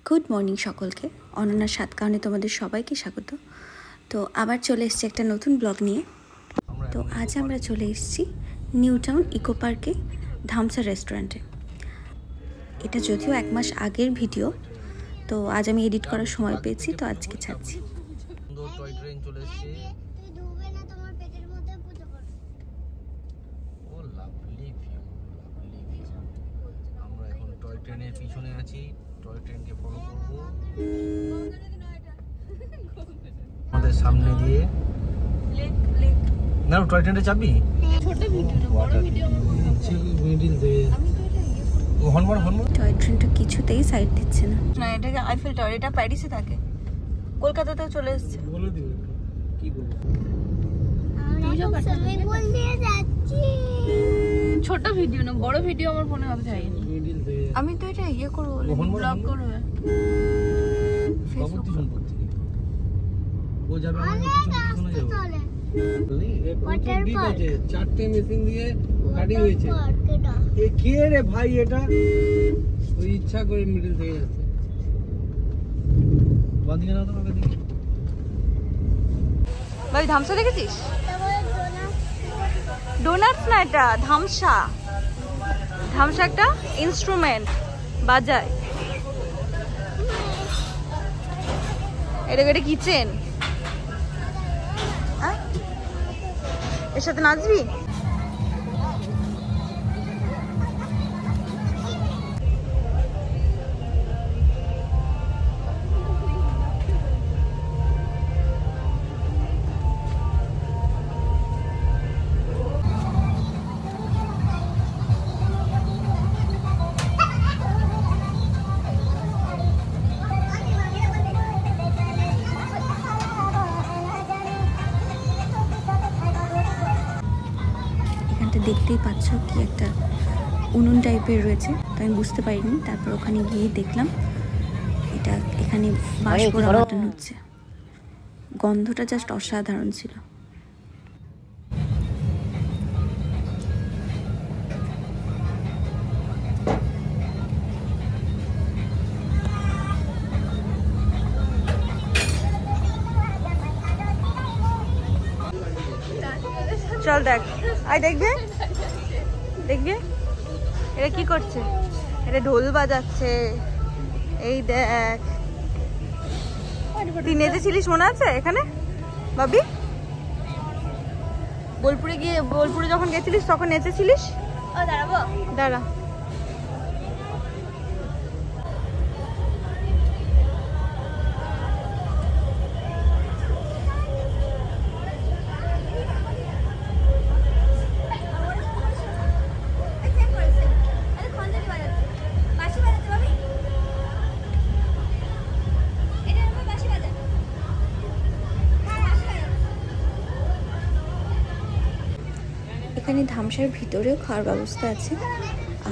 Good morning সকলকে। অনন্যার সাত কারণে তোমাদের সবাইকে স্বাগত। তো আবার চলে এসেছি একটা নতুন ব্লগ নিয়ে। তো আজ আমরা চলে এসেছি নিউ টাউন ইকো পার্কে ধামসা রেস্টুরেন্টে। এটা যদিও 1 মাস আগের ভিডিও, তো আজ আমি এডিট করার সময় পেয়েছি, তো আজকে ছাড়ছি। টয় ট্রেন চলে এসেছে। তুই ডুবে না, তোমার পেটের মধ্যে পুজো কর। ও লাভলি ভিউ, লাভলি ভিউ। আমরা এখন টয় ট্রেনের পিছনে আছি, টয় ট্রেনকে ফলো করব। আমাদের সামনে দিয়ে না টয় ট্রেনে চাবি। ছোট ভিডিও না, বড় ভিডিও আমার ফোনে আছে। মিডিল দিয়ে আমি তো এটা ইয়ে হনমার টয় ট্রেনটা কিছুতেই সাইড দিচ্ছে না। না, এটাকে আইফেল টাওয়ার, এটা প্যারিসে থাকে, কলকাতাতেও চলে এসেছে। বলে দিও কি বলবো। আমরা সুইমিং পুল দিয়ে যাচ্ছি। ছোট ভিডিও না, বড় ভিডিও আমার ফোনে হবে যায়নি। মিডিল দিয়ে আমি তো এটা ইয়ে করবো, ব্লগ করবো ফেসবুক। ও যাবে আমাদের পিছনে যাবে। চলে ওয়াটার পার্ক চারটে মেশিন দিয়ে গাড়ি হয়েছে। কেটা এ কে রে ভাই, এটা ওই ইচ্ছা করে মিডল থেকে যাচ্ছে। বাদিকে না তোমাকে দেখি। ভাই ধামসা দেখেছিস? তারপরে ডোনাটস না, এটা ধামসা। ধামসা একটা ইনস্ট্রুমেন্ট বাজায়। এটা কিচেন। এর সাথে নাচবি? দেখতেই পাচ্ছ কি একটা উনুন টাইপের রয়েছে, তো আমি বুঝতে পারিনি। তারপর ওখানে গিয়ে দেখলাম এটা এখানে বাঁশ পোড়া বাটানো হচ্ছে। গন্ধটা জাস্ট অসাধারণ ছিল। চল দেখ, আয় দেখবে দেখবে এটা কি করছে। এটা ঢোল বাজাচ্ছে। এই দেখ, তুই নেচেছিলিস মনে আছে এখানে বাবি? বোলপুরে যখন গেছিলিস তখন নেচেছিলিস। ও দাঁড়াবো, দাঁড়া। এখানে ধামসার ভিতরেও খাওয়ার ব্যবস্থা আছে,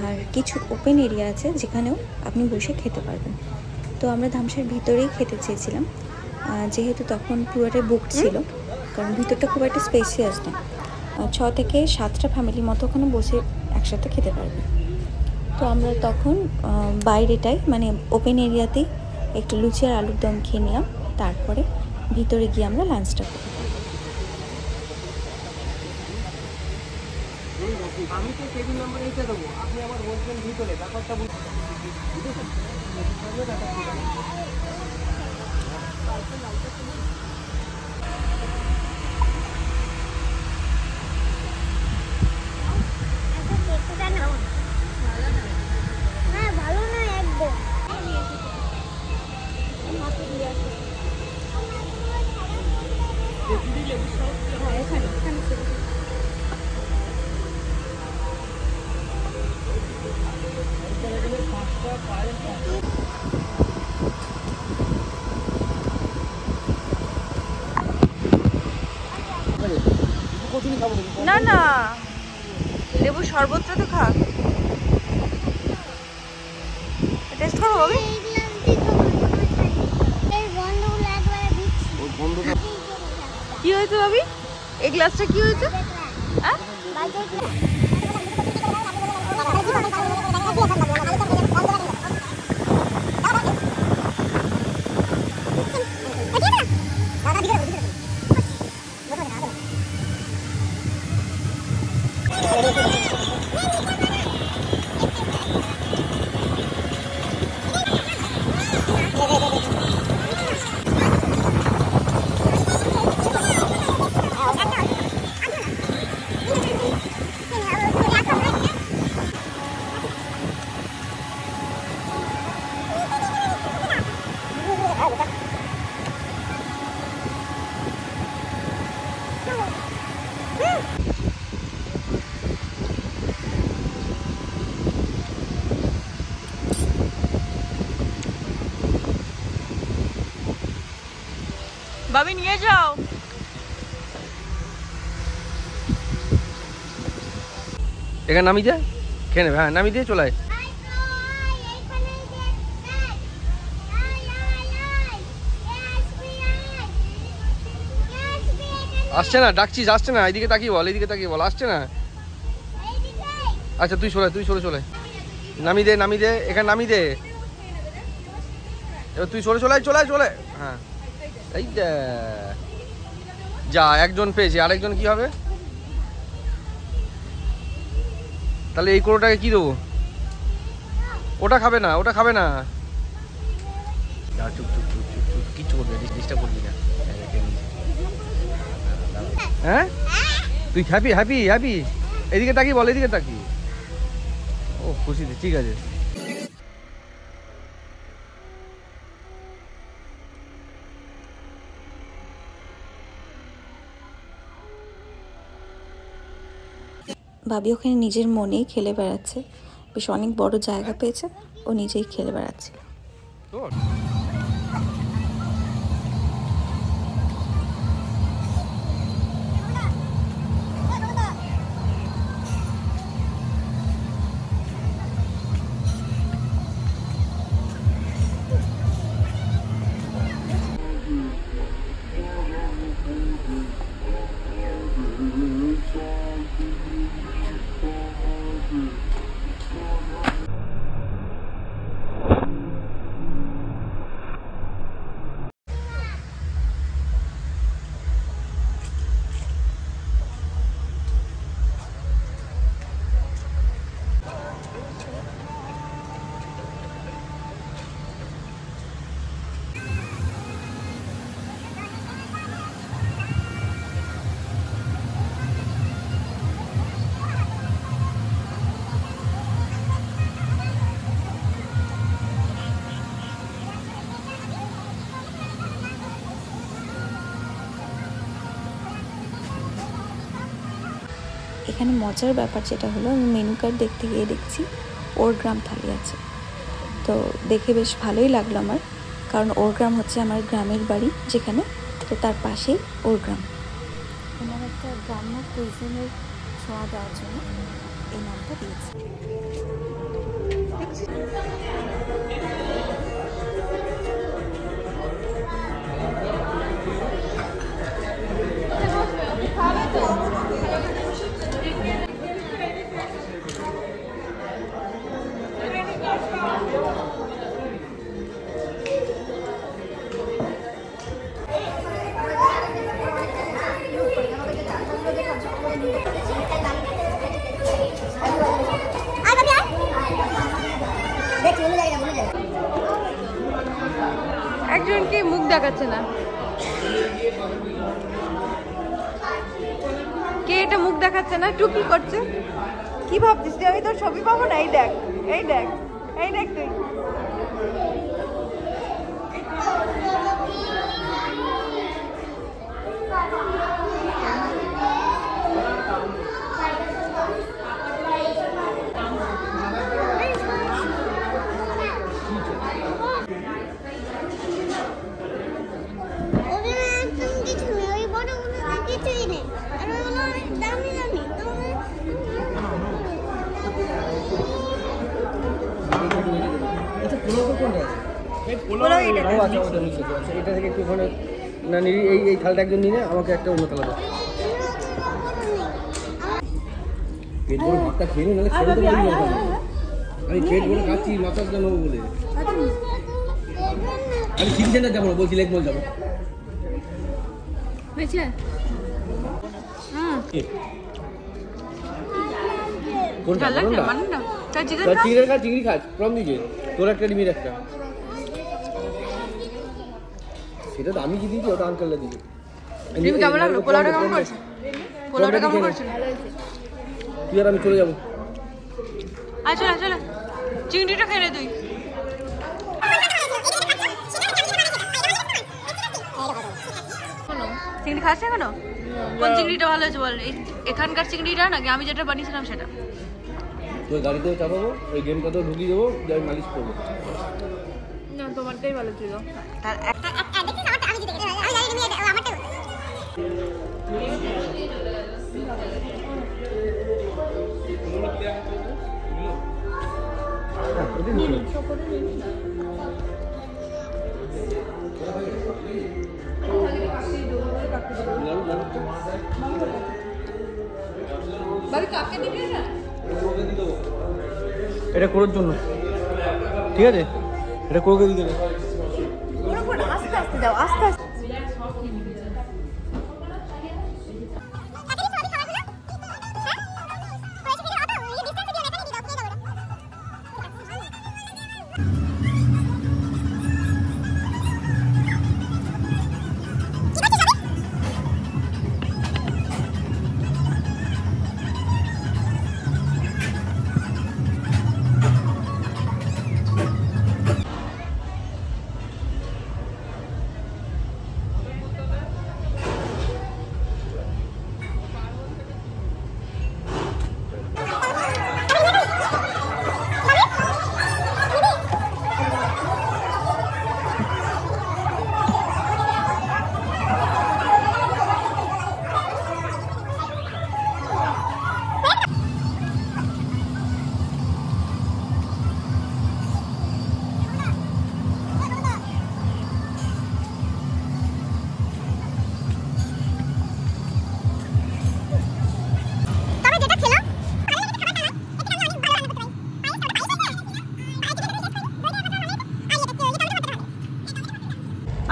আর কিছু ওপেন এরিয়া আছে যেখানেও আপনি বসে খেতে পারবেন। তো আমরা ধামসার ভিতরেই খেতে চেয়েছিলাম, যেহেতু তখন পুরোটাই বুক ছিল, কারণ ভিতরটা খুব একটা স্পেসিয়াস না। 6 থেকে 7টা ফ্যামিলির মতো ওখানে বসে একসাথে খেতে পারবে। তো আমরা তখন বাইরেটাই মানে ওপেন এরিয়াতেই একটু লুচি আর আলুর দম খেয়ে নিলাম। তারপরে ভিতরে গিয়ে আমরা লাঞ্চটা করি। আমি তো টেবিল নাম্বার এইটা দেবো, আপনি আবার বলছেন ভিতরে ব্যাপারটা বুঝেছেন। হ্যাঁ ভালো না একদম। না না, লেবু শরবতটা তো খা। টেস্ট করবো বাবি? এই বন্ধগুলো একবারে দিচ্ছি। কি হয়েছে বাবি? এই গ্লাসটা কি হয়েছে? হ্যাঁ বাবি নিয়ে যাও। এখানে নামি যায়, খেয়ে নেবে। হ্যাঁ নামি দিয়ে চলে আয়। আসছে না, ডাকছিস আসছে না, এইদিকে তাকিয়ে বল, এইদিকে তাকিয়ে বল, আসছে না। আচ্ছা তুই সরে চলে নামি দে, এখানে নামি দে। এবার তুই চলে চলে। হ্যাঁ এই যা, একজন পেয়েছে, আরেকজন কি হবে? তাহলে এই কোটোটাকে কি দেবো? ওটা খাবে না। চুপ কিচ্ছু করবি না, ডিস্টার্ব করবি না। হ্যাঁ তুই হ্যাপি এদিকে তাকিয়ে বল, এদিকে তাকিয়ে। ও খুশিতে, ঠিক আছে। ভাবি ওখানে নিজের মনেই খেলে বেড়াচ্ছে, বেশ অনেক বড় জায়গা পেয়েছে, ও নিজেই খেলে বেড়াচ্ছে। এখানে মজার ব্যাপার যেটা হলো, আমি মেনু কার্ড দেখতে গিয়ে দেখছি ওর গ্রাম থালি আছে, তো দেখে বেশ ভালোই লাগলো আমার, কারণ ওর গ্রাম হচ্ছে আমার গ্রামের বাড়ি যেখানে, তো তার পাশেই ওর গ্রাম। ওনার একটা গ্রাম্য কুইজিনের ছোঁয়া দেওয়ার জন্য এই নামটা দিয়েছে। একজনকে মুখ দেখাচ্ছে না, কে এটা মুখ দেখাচ্ছে না, টু কি করছে? কি ভাবছিস তুই? আমি তোর ছবি পাবো না? এই দেখ তুই। এটা থেকে একটু ওখানে না, এই থালটা একজন নিয়ে আমাকে একটা অন্য থালা দাও। পেট ভরে ভাতটা খেয়ে নাহলে খেতে পারি না। আমি পেট ভরে খাচ্ছি মাথার জন্য বলে। আমি সিটি সেন্টার যাবো না, বলছি লেক মল যাবো। চিংড়ি খাস কম দিকে, তোর একটা ডিমের একটা, সেটা তো আমি কি দিয়েছি, ওটা আঙ্কেলটা দিয়েছি। কেমন লাগলো? পোলাওটা কেমন করছে? তুই আর আমি চলে যাবো। চলে চিংড়িটা খেয়ে নে তুই। চিংড়ি খাস না কেন? কোন চিংড়িটা ভালো হয়েছে বল? এখানকার চিংড়িটা নাকি আমি যেটা বানিয়েছিলাম সেটা? তোর গাড়িতেও চাপাবো, ওই গেমটাতেও ঢুকিয়ে দেবো, যাই মালিশ করবো। না তোমারটাই ভালো ছিল। এটা করার জন্য ঠিক আছে, এটা করে দিকে আস্তে আস্তে যাও, আস্তে আস্তে।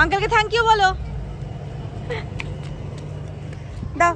আঙ্কেলকে থ্যাংক ইউ বলো, দাও।